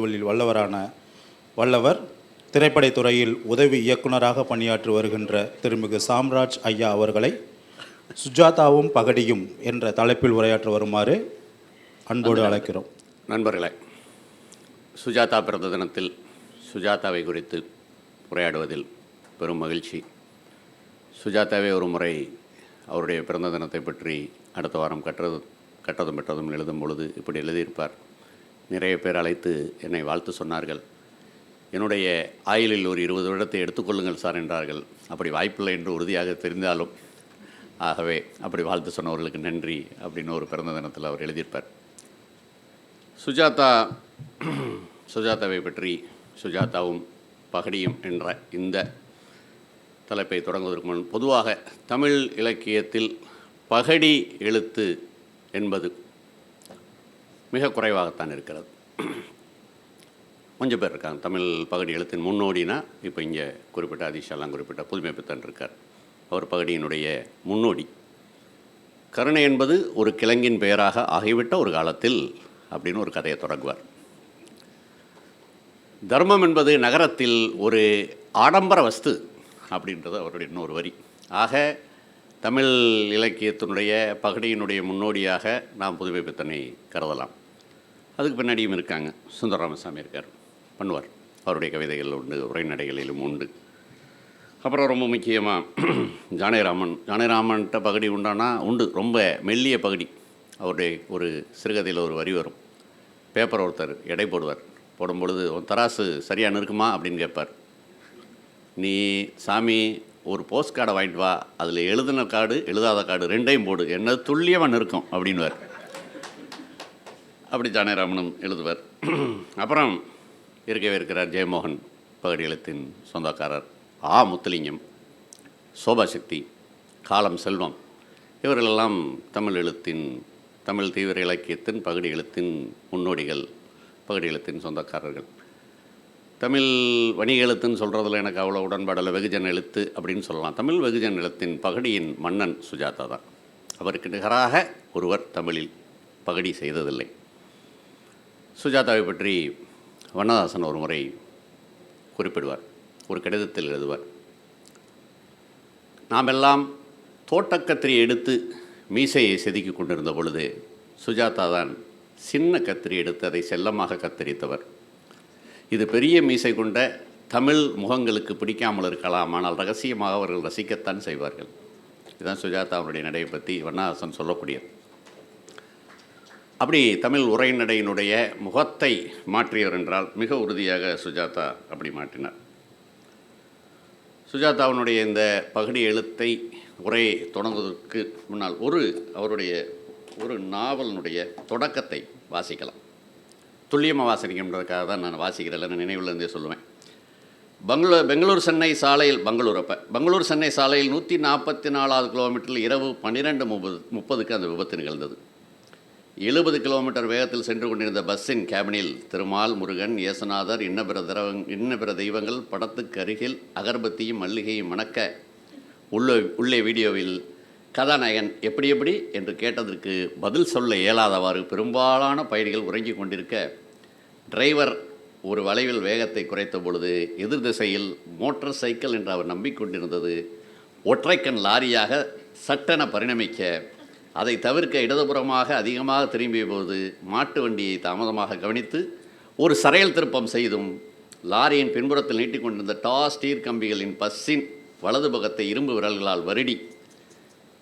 வல்லவரான வல்லவர் திரைப்படத் துறையில் உதவி இயக்குநராக பணியாற்றி வருகின்ற திருமிகு சாம்ராஜ் ஐயா அவர்களை சுஜாதாவும் பகடியும் என்ற தலைப்பில் உரையாற்ற வருமாறு அன்போடு அழைக்கிறோம். நண்பர்களே, சுஜாதா பிறந்த தினத்தில் சுஜாதாவை குறித்து உரையாடுவதில் பெரும் மகிழ்ச்சி. சுஜாதாவே ஒரு முறை அவருடைய பிறந்த தினத்தை பற்றி அடுத்த வாரம் கட்டதும் பெற்றதும் எழுதும் பொழுது இப்படி எழுதியிருப்பார். நிறைய பேர் அழைத்து என்னை வாழ்த்து சொன்னார்கள். என்னுடைய ஆயுளில் ஒரு 20 வருடத்தை எடுத்துக்கொள்ளுங்கள் சார் என்றார்கள். அப்படி வாய்ப்பில்லை என்று உறுதியாக தெரிந்தாலும், ஆகவே அப்படி வாழ்த்து சொன்னவர்களுக்கு நன்றி அப்படின்னு ஒரு பிறந்த தினத்தில் அவர் எழுதியிருப்பார். சுஜாதாவை பற்றி சுஜாதாவும் பகடியும் என்ற இந்த தலைப்பை தொடங்குவதற்கு முன், பொதுவாக தமிழ் இலக்கியத்தில் பகடி எழுத்து என்பது மிக குறைவாகத்தான் இருக்கிறது. கொஞ்சம் பேர் இருக்காங்க. தமிழ் பகடி எழுத்தின் முன்னோடினா இப்போ இங்கே குறிப்பிட்ட அதிஷாலாம் குறிப்பிட்ட புதுமை பித்தன் இருக்கார். அவர் பகடியினுடைய முன்னோடி. கருணை என்பது ஒரு கிழங்கின் பெயராக ஆகிவிட்ட ஒரு காலத்தில் அப்படின்னு ஒரு கதையை தொடங்குவார். தர்மம் என்பது நகரத்தில் ஒரு ஆடம்பர வஸ்து அப்படின்றது அவருடைய இன்னொரு வரி. ஆக தமிழ் இலக்கியத்தினுடைய பகடியினுடைய முன்னோடியாக நாம் புதுமை பித்தனை கருதலாம். அதுக்கு பின்னாடியும் இருக்காங்க. சுந்தர ராமசாமி இருக்கார், பண்ணுவார். அவருடைய கவிதைகள் உண்டு, உரைநடைகளிலும் உண்டு. அப்புறம் ரொம்ப முக்கியமாக ஜானகிராமன்கிட்ட பகடி உண்டானா உண்டு. ரொம்ப மெல்லிய பகடி. அவருடைய ஒரு சிறுகதையில் ஒரு வரி வரும். பேப்பர் ஒருத்தர் எடை போடுவார். போடும்பொழுது தராசு சரியாக இருக்குமா அப்படின்னு கேட்பார். நீ சாமி ஒரு போஸ்ட் கார்டை வாங்கிட்டு வா, அதில் எழுதின கார்டு எழுதாத கார்டு ரெண்டையும் போடு, என்ன துல்லியமாக நிற்கும் அப்படின்வார். அப்படி ஜானகிராமனும் எழுதுவார். அப்புறம் இருக்கவே இருக்கிறார் ஜெயமோகன், பகடி எழுத்தின் சொந்தக்காரர். முத்துலிங்கம், சோபாசக்தி, காலம் செல்வம், இவர்களெல்லாம் தமிழ் தீவிர இலக்கியத்தின் பகடி எழுத்தின் முன்னோடிகள், பகடி எழுத்தின் சொந்தக்காரர்கள். தமிழ் வணிக எழுத்துன்னு சொல்கிறதுல எனக்கு அவ்வளோ உடன்பாடில் வெகுஜன் எழுத்து அப்படின்னு சொல்லலாம். தமிழ் வெகுஜன் எழுத்தின் பகடியின் மன்னன் சுஜாதா தான். அவருக்கு நிகராக ஒருவர் தமிழில் பகடி செய்ததில்லை. சுஜாதாவை பற்றி வண்ணதாசன் ஒரு முறை குறிப்பிடுவார். ஒரு கடிதத்தில் எழுதுவார். நாமெல்லாம் தோட்டக்கத்திரி எடுத்து மீசையை செதுக்கி கொண்டிருந்த பொழுது சுஜாதா தான் சின்ன கத்திரி எடுத்து அதை செல்லமாக கத்தரித்தவர். இது பெரிய மீசை கொண்ட தமிழ் முகங்களுக்கு பிடிக்காமல் இருக்கலாம், ஆனால் ரகசியமாக அவர்கள் ரசிக்கத்தான் செய்வார்கள். இதுதான் சுஜாதாவுடைய நடையை பற்றி வண்ணதாசன் சொல்லக்கூடியது. அப்படி தமிழ் உரைநடையினுடைய முகத்தை மாற்றியவர் என்றால் மிக உறுதியாக சுஜாதா அப்படி மாற்றினார். சுஜாதாவினுடைய இந்த பகடி எழுத்தை உரை தொடங்குவதற்கு முன்னால் அவருடைய ஒரு நாவலினுடைய தொடக்கத்தை வாசிக்கலாம். துல்லியமாக வாசிக்கன்றதுக்காக தான் நான் வாசிக்கிறேன், நான் நினைவுலேருந்தே சொல்லுவேன். பெங்களூர் சென்னை சாலையில் பெங்களூர் சென்னை சாலையில் 144வது கிலோமீட்டரில் இரவு 12:30 அந்த விபத்து நிகழ்ந்தது. 70 கிலோமீட்டர் வேகத்தில் சென்று கொண்டிருந்த பஸ்ஸின் கேபினில் திருமால், முருகன், இயேசுநாதர், இன்ன பிற தெய்வங்கள் படத்துக்கு அருகில் அகர்பத்தியும் மல்லிகையும் மணக்க உள்ளே வீடியோவில் கதாநாயகன் எப்படி என்று கேட்டதற்கு பதில் சொல்ல இயலாதவாறு பெரும்பாலான பயணிகள் உறங்கிக் கொண்டிருக்க, டிரைவர் ஒரு வளைவில் வேகத்தை குறைத்த பொழுது எதிர் திசையில் மோட்டார் சைக்கிள் என்று அவர் நம்பிக்கொண்டிருந்தது ஒற்றைக்கண் லாரியாக சட்டென பரிணமிக்க, அதை தவிர்க்க இடதுபுறமாக அதிகமாக திரும்பிய போது மாட்டு வண்டியை தாமதமாக கவனித்து ஒரு சரையல் திருப்பம் செய்தும் லாரியின் பின்புறத்தில் நீட்டிக்கொண்டிருந்த ஸ்டீர் கம்பிகளின் பஸ்ஸின் வலது பக்கத்தை இரும்பு விரல்களால் வருடி,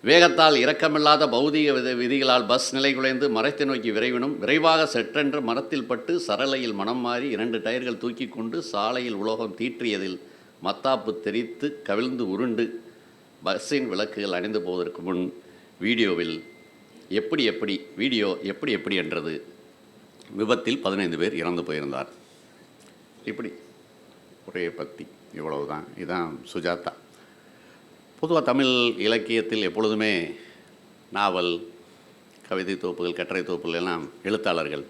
வேகத்தால் இரக்கமில்லாத பௌதிக விதிகளால் பஸ் நிலை குலைந்து மரத்தை நோக்கி விரைவாக சற்றென்று மரத்தில் பட்டு சரளையில் மனம் மாறி 2 டயர்கள் தூக்கி கொண்டு சாலையில் உலோகம் தீற்றியதில் மத்தாப்பு தெரித்து கவிழ்ந்து உருண்டு பஸ்ஸின் விளக்குகள் அணைந்து போவதற்கு முன் வீடியோவில் எப்படி என்றது விபத்தில் 15 பேர் இறந்து போயிருந்தார். இப்படி ஒரே பக்தி. இவ்வளவுதான். இதுதான் சுஜாதா. பொதுவாக தமிழ் இலக்கியத்தில் எப்பொழுதுமே நாவல், கவிதை தொகுப்புகள், கட்டுரை தொகுப்புகள் எல்லாம் எழுத்தாளர்கள்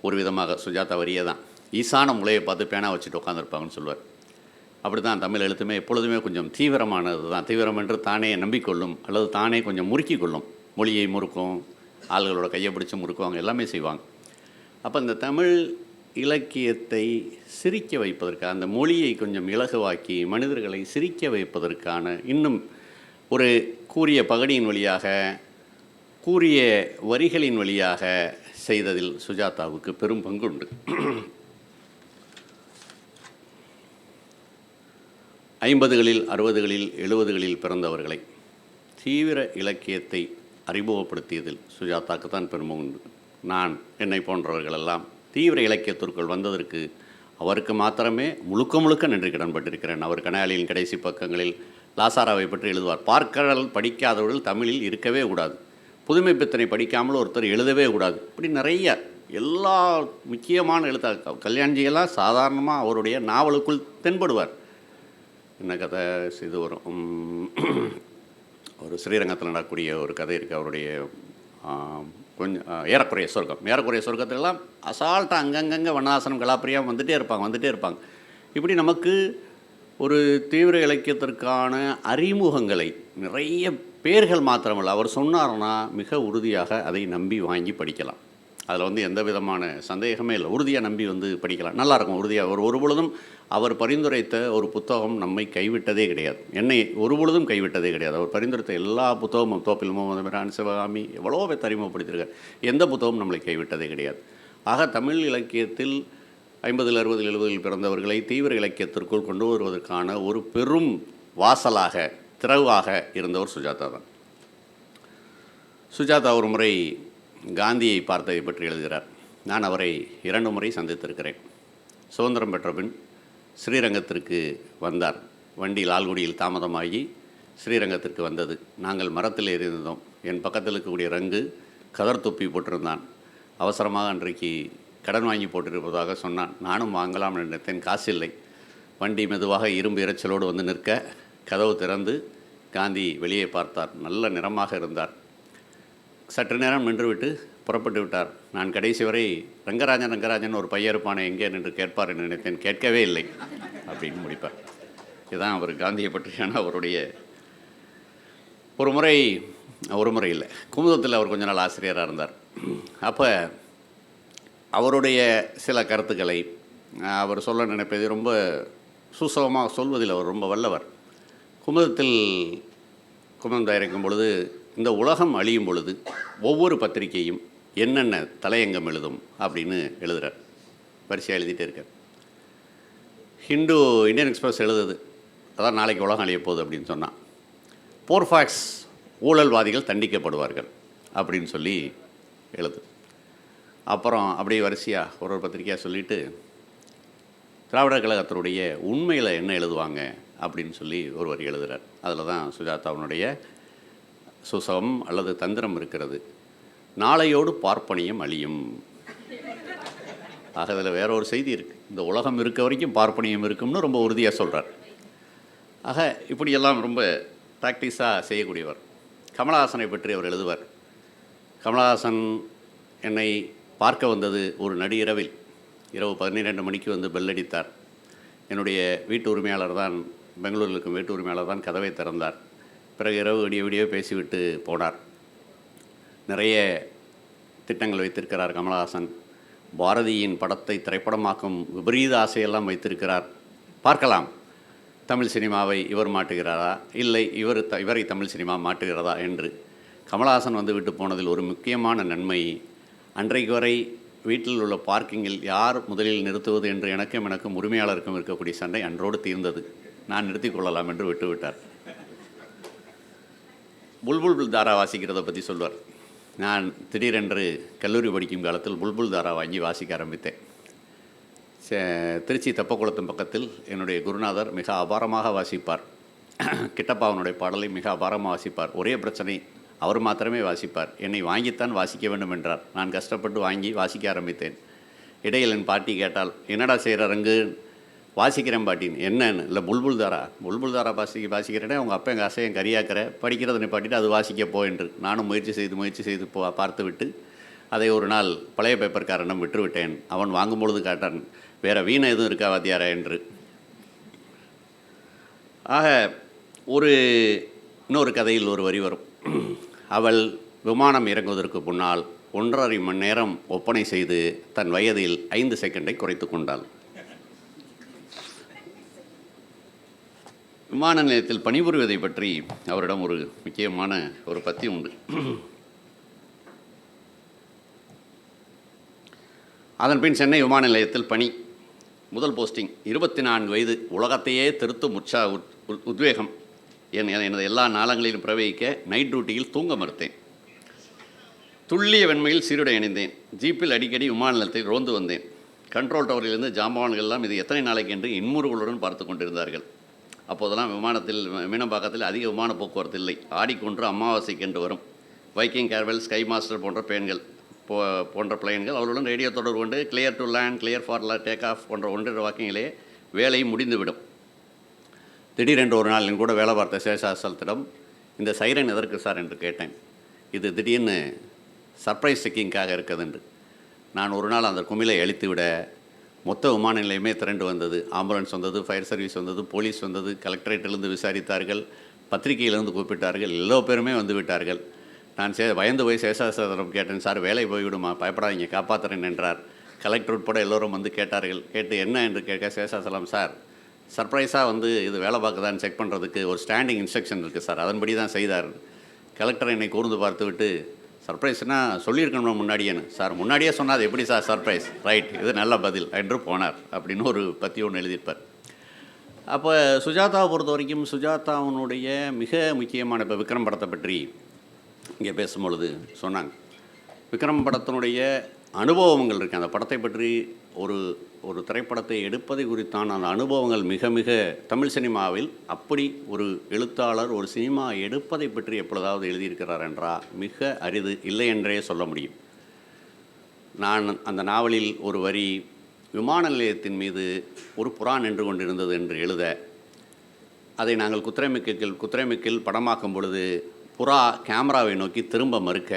ஒரு விதமாக சுஜாதா வரியே தான் ஈசான முளையை பார்த்து பேனா வச்சுட்டு உட்காந்துருப்பாங்கன்னு சொல்லுவார். அப்படி தான் தமிழ் எழுத்துமே எப்பொழுதுமே கொஞ்சம் தீவிரமானது தான். தீவிரம் என்று தானே நம்பிக்கொள்ளும் அல்லது தானே கொஞ்சம் முறுக்கி கொள்ளும். மொழியை முறுக்கும், ஆள்களோட கையை பிடிச்சி முறுக்குவாங்க, எல்லாமே செய்வாங்க. அப்போ இந்த தமிழ் இலக்கியத்தை சிரிக்க வைப்பதற்காக, அந்த மொழியை கொஞ்சம் இலகுவாக்கி மனிதர்களை சிரிக்க வைப்பதற்கான இன்னும் ஒரு கூரிய பகடியின் வழியாக, கூரிய வரிகளின் வழியாக செய்ததில் சுஜாதாவுக்கு பெரும் பங்குண்டு. 50களில் 60களில் 70களில் பிறந்தவர்களை தீவிர இலக்கியத்தை அறிமுகப்படுத்தியதில் சுஜாதாவுக்கு தான் பெருமை உண்டு. நான் என்னை போன்றவர்களெல்லாம் தீவிர இலக்கியத்திற்குள் வந்ததற்கு அவருக்கு மாத்திரமே முழுக்க முழுக்க நன்றி கடன்பட்டிருக்கிறேன். அவர் கனாலியின் கடைசி பக்கங்களில் லாசாராவை பற்றி எழுதுவார். பார்க்கடல் படிக்காதவர்கள் தமிழில் இருக்கவே கூடாது, புதுமை பித்தனை படிக்காமல் ஒருத்தர் எழுதவே கூடாது. இப்படி நிறைய எல்லா முக்கியமான கல்யாண்ஜியெல்லாம் சாதாரணமாக அவருடைய நாவலுக்குள் தென்படுவார். என்ன கதை இது வரும், ஒரு ஸ்ரீரங்கத்தில் நடக்கக்கூடிய ஒரு கதை இருக்குது. அவருடைய கொஞ்சம் ஏறக்குறைய சொர்க்கத்திலெல்லாம் அசால்ட்டாக அங்கங்கங்கே வண்ணாசனம் கலாப்பிரியாக வந்துகிட்டே இருப்பாங்க. இப்படி நமக்கு ஒரு தீவிர இலக்கியத்திற்கான அறிமுகங்களை நிறைய பேர்கள் மாத்திரமல்ல, அவர் சொன்னார்னா மிக உறுதியாக அதை நம்பி வாங்கி படிக்கலாம். அதில் எந்த விதமான சந்தேகமே இல்லை. உறுதியாக நம்பி படிக்கலாம், நல்லாயிருக்கும் உறுதியாக. ஒரு பொழுதும் அவர் பரிந்துரைத்த ஒரு புத்தகம் நம்மை கைவிட்டதே கிடையாது, என்னை ஒரு பொழுதும் கைவிட்டதே கிடையாது. அவர் பரிந்துரைத்த எல்லா புத்தகமும், தோப்பில் முகமது மிரான், சிவகாமி, எவ்வளோ பேர் அறிமுகப்படுத்தியிருக்கார், எந்த புத்தகமும் நம்மளை கைவிட்டதே கிடையாது. ஆக தமிழ் இலக்கியத்தில் 50, 60, 70 பிறந்தவர்களை தீவிர இலக்கியத்திற்குள் கொண்டு வருவதற்கான ஒரு பெரும் வாசலாக, திறவாக இருந்தவர் சுஜாதா தான். சுஜாதா ஒரு முறை காந்தியை பார்த்ததை பற்றி எழுதுகிறார். நான் அவரை 2 முறை சந்தித்திருக்கிறேன். சுதந்திரம் பெற்ற பின் ஸ்ரீரங்கத்திற்கு வந்தார். வண்டி லால்குடியில் தாமதமாகி ஸ்ரீரங்கத்திற்கு வந்தது. நாங்கள் மரத்தில் ஏறியிருந்தோம். என் பக்கத்தில் இருக்கக்கூடிய ரங்கு கதர் தொப்பி போட்டிருந்தான். அவசரமாக அன்றைக்கு கடன் வாங்கி போட்டிருப்பதாக சொன்னான். நானும் வாங்கலாம் நினைத்தேன், காசு இல்லை. வண்டி மெதுவாக இரும்பு இரைச்சலோடு நிற்க கதவு திறந்து காந்தி வெளியே பார்த்தார். நல்ல நிறமாக இருந்தார். சற்று நேரம் நின்றுவிட்டு புறப்பட்டு விட்டார். நான் கடைசி வரை ரங்கராஜன் ஒரு பையன் இருப்பானே எங்கே நின்று கேட்பார் என்று நினைத்தேன். கேட்கவே இல்லை அப்படின்னு முடிப்பார். இதுதான் அவர் காந்தியை பற்றியான அவருடைய ஒரு முறை இல்லை, குமுதத்தில் அவர் கொஞ்ச நாள் ஆசிரியராக இருந்தார். அப்போ அவருடைய சில கருத்துக்களை அவர் சொல்ல நினைப்பது ரொம்ப சுசவமாக சொல்வதில் அவர் ரொம்ப வல்லவர். குமுதம் தயாரிக்கும் பொழுது, இந்த உலகம் அழியும் பொழுது ஒவ்வொரு பத்திரிகையும் என்னென்ன தலையங்கம் எழுதும் அப்படின்னு எழுதுகிறார். வரிசையாக எழுதிட்டே இருக்கார். இந்தியன் எக்ஸ்பிரஸ் எழுதுது, அதான் நாளைக்கு உலகம் அழிய போகுது அப்படின்னு சொன்னான். போர்ஃபாக்ஸ், ஊழல்வாதிகள் தண்டிக்கப்படுவார்கள் அப்படின்னு சொல்லி எழுது. அப்புறம் அப்படியே வரிசையாக ஒரு பத்திரிக்கையாக சொல்லிவிட்டு திராவிடர் கழகத்தினுடைய உண்மையில் என்ன எழுதுவாங்க அப்படின்னு சொல்லி ஒருவர் எழுதுகிறார். அதில் தான் சுஜாதாவினுடைய சுசம் அல்லது தந்திரம் இருக்கிறது. நாளையோடு பார்ப்பனியம் அழியும். ஆக அதில் வேற ஒரு செய்தி இருக்குது. இந்த உலகம் இருக்க வரைக்கும் பார்ப்பனியம் இருக்கும்னு ரொம்ப உறுதியாக சொல்கிறார். ஆக இப்படியெல்லாம் ரொம்ப ப்ராக்டிஸாக செய்யக்கூடியவர். கமலஹாசனை பற்றி அவர் எழுதுவார். கமலஹாசன் என்னை பார்க்க வந்தது ஒரு நடுஇரவில். இரவு 12 மணிக்கு பெல் அடித்தார். என்னுடைய வீட்டு உரிமையாளர் தான், பெங்களூரில் இருக்கும் வீட்டு உரிமையாளர் தான் கதவை திறந்தார். பிறகு இரவு விடிய பேசிவிட்டு போனார். நிறைய திட்டங்கள் வைத்திருக்கிறார் கமலஹாசன். பாரதியின் படத்தை திரைப்படமாக்கும் விபரீத ஆசையெல்லாம் வைத்திருக்கிறார். பார்க்கலாம், தமிழ் சினிமாவை இவர் மாட்டுகிறாரா, இல்லை இவரை தமிழ் சினிமா மாட்டுகிறதா என்று. கமலஹாசன் விட்டு போனதில் ஒரு முக்கியமான நன்மை, அன்றைக்கு வரை வீட்டில் உள்ள பார்க்கிங்கில் யார் முதலில் நிறுத்துவது என்று எனக்கும் உரிமையாளருக்கும் இருக்கக்கூடிய சண்டை அன்றோடு தீர்ந்தது. நான் நிறுத்தி கொள்ளலாம் என்று விட்டுவிட்டார். புல்புல் தாரா வாசிக்கிறத பற்றி சொல்வார். நான் திடீரென்று கல்லூரி படிக்கும் காலத்தில் புல்புல் தாரா வாங்கி வாசிக்க ஆரம்பித்தேன். திருச்சி தெப்பக்குளத்தின் பக்கத்தில் என்னுடைய குருநாதர் மிக அபாரமாக வாசிப்பார். கிட்டப்பாவனுடைய பாடலை மிக அபாரமாக வாசிப்பார். ஒரே பிரச்சனை, அவர் மாத்திரமே வாசிப்பார். என்னை வாங்கித்தான் வாசிக்க வேண்டும் என்றார். நான் கஷ்டப்பட்டு வாங்கி வாசிக்க ஆரம்பித்தேன். இடையில் என் பாட்டி கேட்டால், என்னடா செய்கிற ரங்கு, வாசிக்கிறேன் பாட்டின்னு. என்னன்னு இல்லை, புல்புல் தாரா வாசிக்கிறேனே, அவங்க அப்பா எங்கள் அசையம் கரியாக்கிற, படிக்கிறத நிப்பாட்டிட்டு அது வாசிக்க போ என்று நானும் முயற்சி செய்து பார்த்து விட்டு அதை ஒரு நாள் பழைய பேப்பர்காரனிடம் விட்டுவிட்டேன். அவன் வாங்கும் பொழுது கேட்டான், வேறு வீணை எதுவும் இருக்கா வாத்தியாரா என்று. ஆக இன்னொரு கதையில் ஒரு வரி வரும். அவள் விமானம் இறங்குவதற்கு முன்னால் 1½ மணி நேரம் ஒப்பனை செய்து தன் வயதில் 5 செகண்டை குறைத்து கொண்டாள். விமான நிலையத்தில் பணிபுரிவதை பற்றி அவரிடம் ஒரு முக்கியமான ஒரு பத்தி உண்டு. அதன் பின் சென்னை விமான நிலையத்தில் பணி. முதல் போஸ்டிங். 24 வயது. உலகத்தையே திருத்தும் உத்வேகம். எனது எல்லா நாளங்களிலும் பிரவகிக்க நைட் டியூட்டியில் தூங்க மறுத்தேன். துல்லிய வெண்மையில் சீருடை அணிந்தேன். ஜீப்பில் அடிக்கடி விமான நிலையத்தில் ரோந்து வந்தேன். கண்ட்ரோல் டவரிலிருந்து ஜாம்பவான்கள் எல்லாம் இது எத்தனை நாளைக்கு என்று இன்முறுகளுடன் பார்த்து கொண்டிருந்தார்கள். அப்போதெல்லாம் விமானத்தில் மீனம்பாக்கத்தில் அதிக விமான போக்குவரத்து இல்லை. ஆடிக்கொன்று அமாவாசைக்கு என்று வரும் வைக்கிங் கேர்வெல், ஸ்கை மாஸ்டர் போன்ற பிளைன்கள் அவர்களுடன் ரேடியோ தொடர்பு கொண்டு clear to land, clear for take off போன்ற 1½ வாக்கிங்கிலே வேலை முடிந்துவிடும். திடீரென்று ஒரு நாள் என் கூட வேலை பார்த்த சேஷாசலத்திடம், இந்த சைரன் எதற்கு சார் என்று கேட்டேன். இது திடீர்னு சர்ப்ரைஸ் செக்கிங்காக இருக்குது என்று. நான் ஒரு நாள் அந்த குமிழை அழித்து விட மொத்த விமான நிலையமே திரண்டு வந்தது. ஆம்புலன்ஸ் வந்தது, ஃபயர் சர்வீஸ் வந்தது, போலீஸ் வந்தது, கலெக்டரேட்டிலிருந்து விசாரித்தார்கள், பத்திரிகையிலிருந்து கூப்பிட்டார்கள், எல்லோ பேருமே வந்து விட்டார்கள். நான் பயந்து போய் சேஷாசலம் கேட்டேன், சார் வேலை போய்விடுமா, பயப்படாதீங்க, காப்பாற்றுறேன் என்றார். கலெக்டர் உட்பட எல்லோரும் வந்து கேட்டார்கள். கேட்டு என்ன என்று கேட்க சேஷாசலம், சார் சர்ப்ரைஸாக வந்து இது வேலை பார்க்குதான்னு செக் பண்ணுறதுக்கு ஒரு ஸ்டாண்டிங் இன்ஸ்ட்ரக்ஷன் இருக்குது சார், அதன்படி தான் செய்தார். கலெக்டர் என்னை கூர்ந்து பார்த்து விட்டு, சர்ப்ரைஸ்னால் சொல்லியிருக்கணும் முன்னாடியேன்னு. சார் முன்னாடியே சொன்னால் அது எப்படி சார் சர்ப்ரைஸ், ரைட், இது நல்ல பதில் என்று போனார் அப்படின்னு ஒரு பற்றி ஒன்று எழுதியிருப்பார். அப்போ சுஜாதாவை பொறுத்த வரைக்கும் சுஜாதாவுடைய மிக முக்கியமான, இப்போ விக்ரம் படத்தை பற்றி இங்கே பேசும்பொழுது சொன்னாங்க, விக்ரம் படத்தினுடைய அனுபவங்கள் இருக்குது. அந்த படத்தை பற்றி ஒரு திரைப்படத்தை எடுப்பதை குறித்தான அந்த அனுபவங்கள் மிக மிக தமிழ் சினிமாவில் அப்படி ஒரு எழுத்தாளர் ஒரு சினிமா எடுப்பதை பற்றி எப்பொழுதாவது எழுதியிருக்கிறார் என்றால் மிக அரிது, இல்லை என்றே சொல்ல முடியும். நான் அந்த நாவலில் ஒரு வரி, விமான நிலையத்தின் மீது ஒரு புறா நின்று கொண்டிருந்தது என்று எழுத, அதை நாங்கள் குத்திரைமிக்கில் படமாக்கும் பொழுது புறா கேமராவை நோக்கி திரும்ப மறுக்க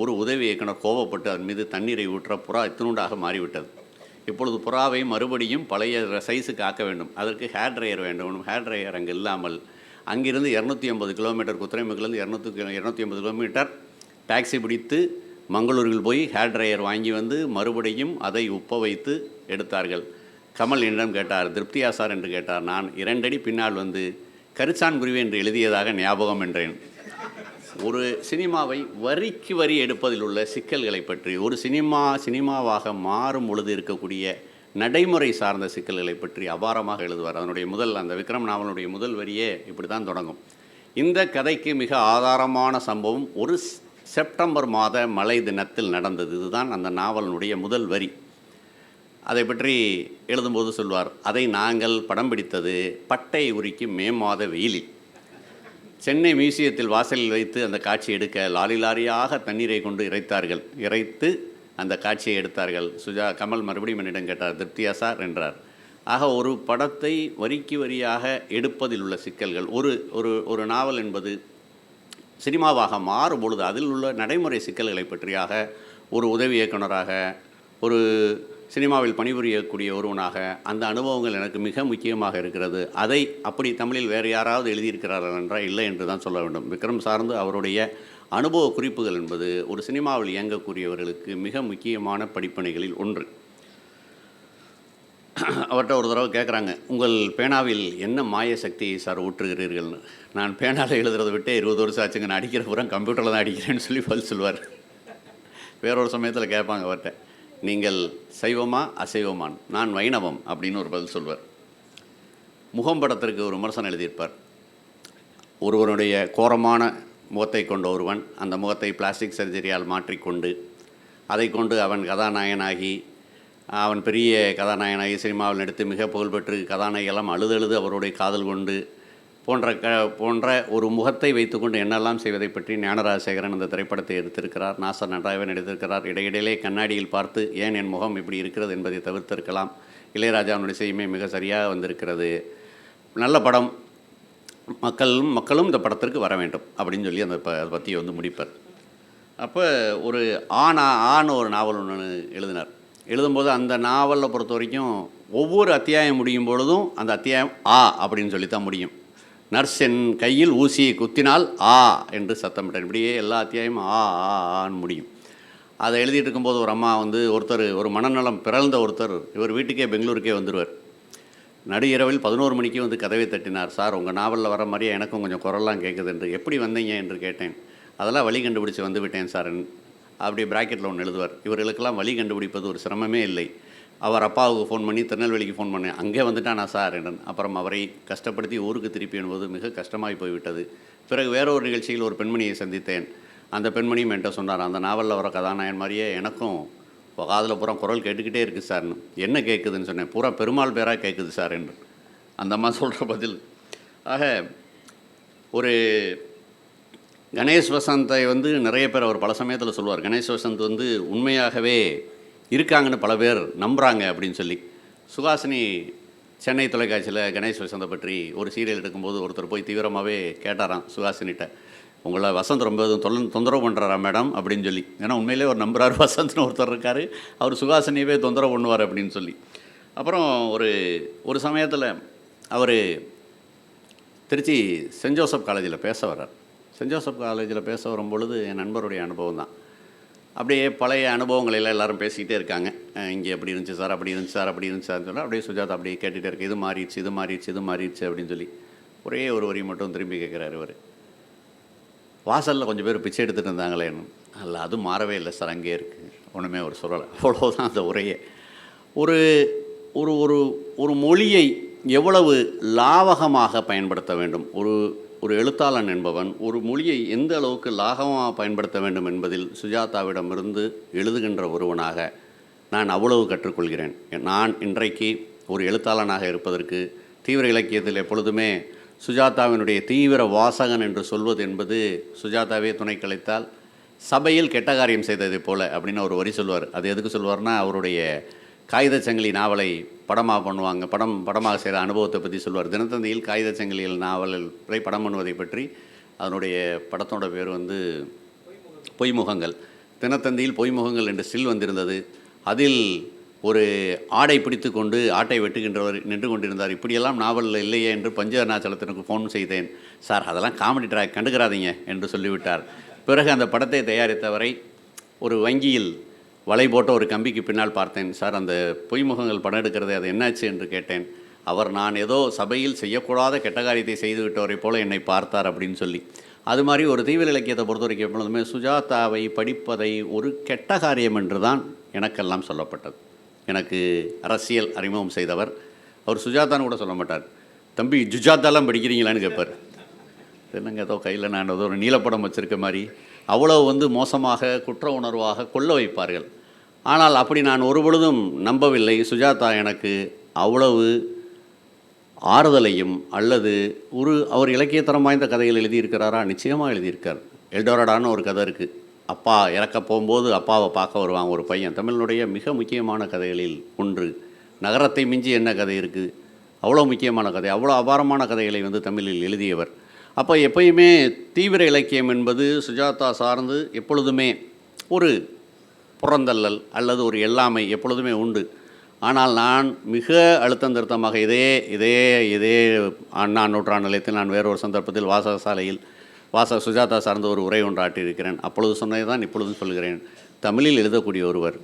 ஒரு உதவி இயக்குனர் கோபப்பட்டு அதன் மீது தண்ணீரை ஊற்ற புறா இத்தினூண்டாக மாறிவிட்டது. இப்பொழுது புறாவை மறுபடியும் பழைய சைஸுக்கு ஆக்க வேண்டும். அதற்கு ஹேர் ட்ரையர் வேண்டும். ஹேர் ட்ரையர் அங்கே இல்லாமல் அங்கிருந்து 250 கிலோமீட்டர், குத்திரைமுக்கிலிருந்து 250 கிலோமீட்டர் டாக்ஸி பிடித்து மங்களூரில் போய் ஹேர் ட்ரையர் வாங்கி வந்து மறுபடியும் அதை உப்ப வைத்து எடுத்தார்கள். கமல் என்னிடம் கேட்டார், திருப்தியா சார் என்று கேட்டார். நான் 2 அடி பின்னால் வந்து கரிச்சான் குருவி என்று எழுதியதாக ஞாபகம் என்றேன். ஒரு சினிமாவை வரிக்கு வரி எடுப்பதில் உள்ள சிக்கல்களை பற்றி, ஒரு சினிமாவாக மாறும் பொழுது இருக்கக்கூடிய நடைமுறை சார்ந்த சிக்கல்களை பற்றி அபாரமாக எழுதுவார். அதனுடைய அந்த விக்ரம் நாவலுடைய முதல் வரியே இப்படி தான் தொடங்கும். இந்த கதைக்கு மிக ஆதாரமான சம்பவம் ஒரு செப்டம்பர் மாத மழை தினத்தில் நடந்தது. இதுதான் அந்த நாவலினுடைய முதல் வரி. அதை பற்றி எழுதும்போது சொல்வார், அதை நாங்கள் படம் பிடித்தது பட்டை உரிக்கு மே மாத வெயிலில். சென்னை மியூசியத்தில் வாசலில் வைத்து அந்த காட்சி எடுக்க லாரியாக தண்ணீரை கொண்டு இறைத்து அந்த காட்சியை எடுத்தார்கள். கமல் மறுபடியும் என்னிடம் கேட்டார், திருப்தியா சார் என்றார். ஆக ஒரு படத்தை வரிக்கு வரியாக எடுப்பதில் உள்ள சிக்கல்கள், ஒரு நாவல் என்பது சினிமாவாக மாறும் பொழுது அதில் உள்ள நடைமுறை சிக்கல்களை பற்றியாக ஒரு உதவி இயக்குனராக, ஒரு சினிமாவில் பணிபுரியக்கூடிய ஒருவனாக அந்த அனுபவங்கள் எனக்கு மிக முக்கியமாக இருக்கிறது. அதை அப்படி தமிழில் வேறு யாராவது எழுதியிருக்கிறார்கள் என்றால் இல்லை என்று தான் சொல்ல வேண்டும். விக்ரம் சார்ந்து அவருடைய அனுபவ குறிப்புகள் என்பது ஒரு சினிமாவில் இயங்கக்கூடியவர்களுக்கு மிக முக்கியமான படிப்பனைகளில் ஒன்று. அவர்கிட்ட ஒரு தடவை கேட்குறாங்க, உங்கள் பேனாவில் என்ன மாய சக்தியை சார் ஊற்றுகிறீர்கள்னு. நான் பேனாவில் எழுதுறதை விட்டு 20 வருஷம் ஆச்சுங்க, நான் அடிக்கிற புறம் கம்ப்யூட்டரில் தான் அடிக்கிறேன்னு சொல்லி பதில் சொல்லுவார். வேறொரு சமயத்தில் கேட்பாங்க அவர்கிட்ட, நீங்கள் சைவமா அசைவமான், நான் வைணவம் அப்படின்னு ஒரு பதில் சொல்வார். முகம் படத்திற்கு ஒரு விமர்சனம் எழுதியிருப்பார். ஒருவனுடைய கோரமான முகத்தை கொண்ட ஒருவன் அந்த முகத்தை பிளாஸ்டிக் சர்ஜரியால் மாற்றிக்கொண்டு அதை கொண்டு அவன் கதாநாயகனாகி அவன் பெரிய கதாநாயகனாகி சினிமாவில் நடித்து மிக புகழ்பெற்று கதாநாயகெல்லாம் அழுது அவருடைய காதல் கொண்டு போன்ற ஒரு முகத்தை வைத்துக்கொண்டு என்னெல்லாம் செய்வதை பற்றி ஞானராஜசேகரன் அந்த திரைப்படத்தை எடுத்திருக்கிறார். நாசர் நன்றாகவே நடித்திருக்கிறார். இடையிடையிலே கண்ணாடியில் பார்த்து ஏன் என் முகம் இப்படி இருக்கிறது என்பதை தவிர்த்திருக்கலாம். இளையராஜாவுடைய செய்யுமே மிக சரியாக வந்திருக்கிறது, நல்ல படம், மக்களும் இந்த படத்திற்கு வர வேண்டும் அப்படின்னு சொல்லி அதை பற்றி முடிப்பார். அப்போ ஒரு ஆண் ஒரு நாவல் ஒன்று எழுதினார். எழுதும்போது அந்த நாவலில் பொறுத்த வரைக்கும் ஒவ்வொரு அத்தியாயம் முடியும் பொழுதும் அந்த அத்தியாயம் அப்படின்னு சொல்லித்தான் முடியும். நர்ஸ் என் கையில் ஊசியை குத்தினால் என்று சத்தமிட்டார். இப்படியே எல்லா அத்தியாயமும் ஆன்னு முடியும். அதை எழுதிட்டு இருக்கும்போது ஒரு அம்மா வந்து ஒரு மனநலம் பிறழ்ந்த ஒருத்தர் இவர் வீட்டுக்கே பெங்களூருக்கே வந்துடுவார். நடு இரவில் 11 மணிக்கு வந்து கதவை தட்டினார். சார், உங்கள் நாவலில் வர மாதிரியே எனக்கும் கொஞ்சம் குரல்லாம் கேட்குது என்று. எப்படி வந்தீங்க என்று கேட்டேன். அதெல்லாம் வழி கண்டுபிடிச்சி வந்து விட்டேன் சார். அப்படி ப்ராக்கெட்டில் ஒன்று எழுதுவார். இவர்களுக்கெல்லாம் வழி கண்டுபிடிப்பது ஒரு சிரமமே இல்லை. அவர் அப்பாவுக்கு ஃபோன் பண்ணி திருநெல்வேலிக்கு ஃபோன் பண்ணேன். அங்கே வந்துட்டானா சார் என்றன். அப்புறம் அவரை கஷ்டப்படுத்தி ஊருக்கு திருப்பி என்பது மிக கஷ்டமாகி போய்விட்டது. பிறகு வேற ஒரு நிகழ்ச்சியில் ஒரு பெண்மணியை சந்தித்தேன். அந்த பெண்மணியும் என்கிட்ட சொன்னார், அந்த நாவலில் வர கதாநாயகன் மாதிரியே எனக்கும் காதில் பூரா குரல் கேட்டுக்கிட்டே இருக்குது சார்னு. என்ன கேட்குதுன்னு சொன்னேன். பூரா பெருமாள் பேராக கேட்குது சார் என்று அந்த அம்மா சொல்கிற பதில். ஆக ஒரு கணேஷ் வசந்தை வந்து நிறைய பேர் அவர் பல சமயத்தில் சொல்லுவார். கணேஷ் வசந்த் வந்து உண்மையாகவே இருக்காங்கன்னு பல பேர் நம்புகிறாங்க அப்படின்னு சொல்லி. சுஹாசினி சென்னை தொலைக்காட்சியில் கணேஷ் வசந்தை பற்றி ஒரு சீரியல் எடுக்கும்போது ஒருத்தர் போய் தீவிரமாகவே கேட்டாராம் சுஹாசினிகிட்ட, உங்களை வசந்த் ரொம்ப தொந்தரவு பண்ணுறாரா மேடம் அப்படின்னு சொல்லி. ஏன்னா உண்மையிலே ஒரு நம்புறாரு, வசந்த்னு ஒருத்தர் இருக்கார், அவர் சுஹாசினியவே தொந்தரவு பண்ணுவார் அப்படின்னு சொல்லி. அப்புறம் ஒரு சமயத்தில் அவர் திருச்சி சென்ட் ஜோசப் காலேஜில் பேச வர்றார். சென்ட் ஜோசப் காலேஜில் பேச வரும்பொழுது என் நண்பருடைய அனுபவம் தான். அப்படியே பழைய அனுபவங்களெல்லாம் எல்லோரும் பேசிக்கிட்டே இருக்காங்க. இங்கே எப்படி இருந்துச்சு சார், அப்படி இருந்துச்சு சார், அப்படி இருந்துச்சு சார்னு சொன்னால் அப்படியே சுஜாதா அப்படியே கேட்டுகிட்டே இருக்கு. இது மாறிடுச்சு, இது மாறிடுச்சு, இது மாறிடுச்சு அப்படின்னு சொல்லி ஒரே ஒரு வரி மட்டும் திரும்பி கேட்குறாரு இவர். வாசலில் கொஞ்சம் பேர் பிச்சை எடுத்துகிட்டு இருந்தாங்களேன்னு. அல்ல, அது மாறவே இல்லை சார், அங்கேயே இருக்குது, ஒன்றுமே ஒரு சொல்லலை. அவ்வளோதான் அந்த உரையே. ஒரு ஒரு ஒரு ஒரு மொழியை எவ்வளவு லாவகமாக பயன்படுத்த வேண்டும், ஒரு எழுத்தாளன் என்பவன் ஒரு மொழியை எந்த அளவுக்கு லாகமாக பயன்படுத்த வேண்டும் என்பதில் சுஜாதாவிடமிருந்து எழுதுகின்ற ஒருவனாக நான் அவ்வளவு கற்றுக்கொள்கிறேன். நான் இன்றைக்கு ஒரு எழுத்தாளனாக இருப்பதற்கு தீவிர இலக்கியத்தில் எப்பொழுதுமே சுஜாதாவினுடைய தீவிர வாசகன் என்று சொல்வது என்பது, சுஜாதாவே துணை கலைத்தால் சபையில் கெட்ட காரியம் செய்ததை போல அப்படின்னு ஒரு வரி சொல்லுவார். அது எதுக்கு சொல்லுவார்னா, அவருடைய காகிதச்சங்கிலி நாவலை படமாக பண்ணுவாங்க, படமாக செய்கிற அனுபவத்தை பற்றி சொல்லுவார். தினத்தந்தியில் காகிதச்சங்கிலியில் நாவலை படம் பண்ணுவதை பற்றி, அதனுடைய படத்தோட பேர் வந்து பொய்முகங்கள். தினத்தந்தியில் பொய்முகங்கள் என்று ஸ்டில் வந்திருந்தது. அதில் ஒரு ஆடை பிடித்து கொண்டு ஆட்டை வெட்டுகின்றவர் நின்று கொண்டிருந்தார். இப்படியெல்லாம் நாவலில் இல்லையே என்று பஞ்ச அருணாச்சலத்திற்கு ஃபோன் செய்தேன். சார், அதெல்லாம் காமெடி ட்ராக், கண்டுக்கிறாதீங்க என்று சொல்லிவிட்டார். பிறகு அந்த படத்தை தயாரித்தவரை ஒரு வங்கியில் வலை போட்ட ஒரு கம்பிக்கு பின்னால் பார்த்தேன். சார், அந்த பொய்முகங்கள் படம் எடுக்கிறதே, அது என்னாச்சு என்று கேட்டேன். அவர் நான் ஏதோ சபையில் செய்யக்கூடாத கெட்ட காரியத்தை செய்து விட்டவரை போல என்னை பார்த்தார் அப்படின்னு சொல்லி. அது மாதிரி ஒரு தீவிர இலக்கியத்தை பொறுத்த வரைக்கும் எப்பொழுதுமே சுஜாதாவை படிப்பதை ஒரு கெட்ட காரியம் என்று தான் எனக்கெல்லாம் சொல்லப்பட்டது. எனக்கு அரசியல் அறிமுகம் செய்தவர் அவர் சுஜாதான்னு கூட சொல்ல மாட்டார். தம்பி, சுஜாதாலாம் படிக்கிறீங்களான்னு கேட்பார். என்னங்க, ஏதோ கையில் நான் ஏதோ ஒரு நீலப்படம் வச்சுருக்க மாதிரி அவ்வளோ வந்து மோசமாக குற்ற உணர்வாக கொள்ள வைப்பார்கள். ஆனால் அப்படி நான் ஒரு பொழுதும் நம்பவில்லை. சுஜாதா எனக்கு அவ்வளவு ஆறுதலையும், அல்லது அவர் இலக்கியத்தரம் வாய்ந்த கதைகள் எழுதியிருக்கிறாரா? நிச்சயமாக எழுதியிருக்கார். எல்டோரடான்னு ஒரு கதை இருக்குது. அப்பா இறக்க போகும்போது அப்பாவை பார்க்க வருவாங்க ஒரு பையன். தமிழினுடைய மிக முக்கியமான கதைகளில் ஒன்று. நகரத்தை மிஞ்சி என்ன கதை இருக்குது? அவ்வளோ முக்கியமான கதை, அவ்வளோ அபாரமான கதைகளை வந்து தமிழில் எழுதியவர். அப்போ எப்பயுமே தீவிர இலக்கியம் என்பது சுஜாதா சார்ந்து எப்பொழுதுமே ஒரு புறந்தள்ளல் அல்லது ஒரு எல்லாமை எப்பொழுதுமே உண்டு. ஆனால் நான் மிக அழுத்தம் திருத்தமாக இதே அண்ணா நூற்றாண்டு நிலையத்தில் நான் வேறொரு சந்தர்ப்பத்தில் வாசகசாலையில் சுஜாதா சார்ந்த ஒரு உரை ஒன்று ஆட்டியிருக்கிறேன். அப்பொழுது சொன்னதை தான் இப்பொழுதும் சொல்கிறேன். தமிழில் எழுதக்கூடிய ஒருவர்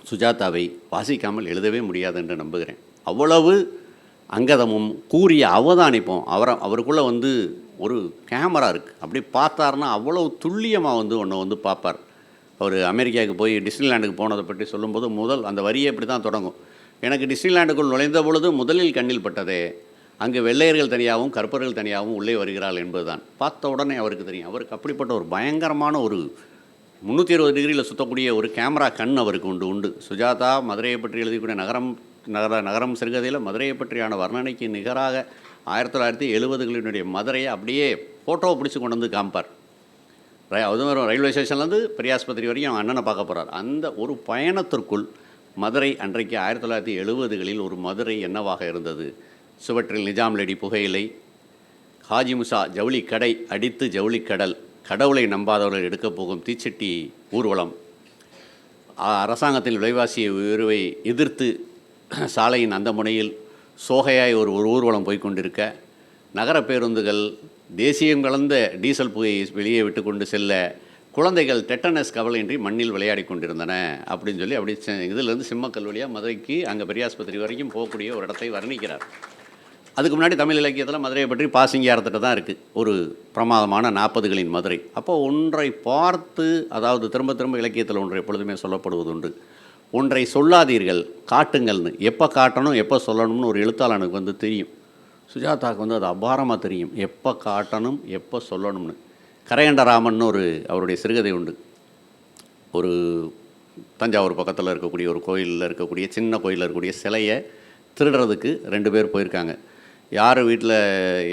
சுஜாதாவை வாசிக்காமல் எழுதவே முடியாது என்று நம்புகிறேன். அவ்வளவு அங்கதமும் கூறிய அவதானிப்போம். அவருக்குள்ளே வந்து ஒரு கேமரா இருக்குது. அப்படி பார்த்தார்னா அவ்வளவு துல்லியமாக வந்து ஒன்று வந்து பார்ப்பார். அவர் அமெரிக்காவுக்கு போய் டிஸ்னிலாண்டுக்கு போனதை பற்றி சொல்லும்போது அந்த வரியை இப்படி தான் தொடங்கும். எனக்கு டிஸ்னிலாண்டுக்குள் நுழைந்த பொழுது முதலில் கண்ணில் பட்டதே, அங்கே வெள்ளையர்கள் தனியாகவும் கருப்பர்கள் தனியாகவும் உள்ளே வருகிறாள் என்பது தான். பார்த்த உடனே அவருக்கு தெரியும். அவருக்கு அப்படிப்பட்ட ஒரு பயங்கரமான ஒரு 360 டிகிரியில் சுற்றக்கூடிய ஒரு கேமரா கண் அவருக்கு உண்டு. சுஜாதா மதுரையை பற்றி எழுதிக்கூடிய நகரம் சிறுகதையில் மதுரையை பற்றியான வர்ணனைக்கு நிகராக 1970களினுடைய மதுரையை அப்படியே ஃபோட்டோவை பிடிச்சி கொண்டு வந்து காமிப்பார். அதுவும் ரயில்வே ஸ்டேஷன்லேருந்து பெரியாஸ்பத்திரி வரைக்கும் அவன் அண்ணனை பார்க்க போகிறார். அந்த ஒரு பயணத்திற்குள் மதுரை அன்றைக்கு 1970களில் ஒரு மதுரை என்னவாக இருந்தது? சுவற்றில் நிஜாம் லேடி புகையிலை, ஹாஜி முசா ஜவுளி கடை அடித்து ஜவுளி கடல், கடவுளை நம்பாதவர்கள் எடுக்கப் போகும் தீச்சட்டி ஊர்வலம், அரசாங்கத்தின் விலைவாசி உயர்வை எதிர்த்து சாலையின் அந்த முனையில் சோகையாய் ஒரு ஊர்வலம் போய்கொண்டிருக்க, நகர பேருந்துகள் தேசியம் கலந்த டீசல் புகையை வெளியே விட்டு கொண்டு செல்ல, குழந்தைகள் டெட்டனஸ் கவலையின்றி மண்ணில் விளையாடி கொண்டிருந்தன அப்படின்னு சொல்லி அப்படி இதிலேருந்து சிம்மக்கல் வழியாக மதுரைக்கு அங்கே பெரியாஸ்பத்திரி வரைக்கும் போகக்கூடிய ஒரு இடத்தை வர்ணிக்கிறார். அதுக்கு முன்னாடி தமிழ் இலக்கியத்தில் மதுரையை பற்றி பாசிங்கியாரத்திட்ட தான் இருக்குது ஒரு பிரமாதமான 40களின் மதுரை. அப்போ ஒன்றை பார்த்து, அதாவது திரும்ப திரும்ப இலக்கியத்தில் ஒன்று எப்பொழுதுமே சொல்லப்படுவது உண்டு, ஒன்றை சொல்லாதீர்கள் காட்டுங்கள்னு. எப்போ காட்டணும் எப்போ சொல்லணும்னு ஒரு எழுத்தாளனுக்கு வந்து தெரியும். சுஜாதாவுக்கு வந்து அது அபாரமாக தெரியும், எப்போ காட்டணும் எப்போ சொல்லணும்னு. கரையண்டராமன் ஒரு அவருடைய சிறுகதை உண்டு. ஒரு தஞ்சாவூர் பக்கத்தில் இருக்கக்கூடிய ஒரு கோயிலில் இருக்கக்கூடிய சின்ன கோயிலில் இருக்கக்கூடிய சிலையை திருடுறதுக்கு 2 பேர் போயிருக்காங்க. யார் வீட்டில்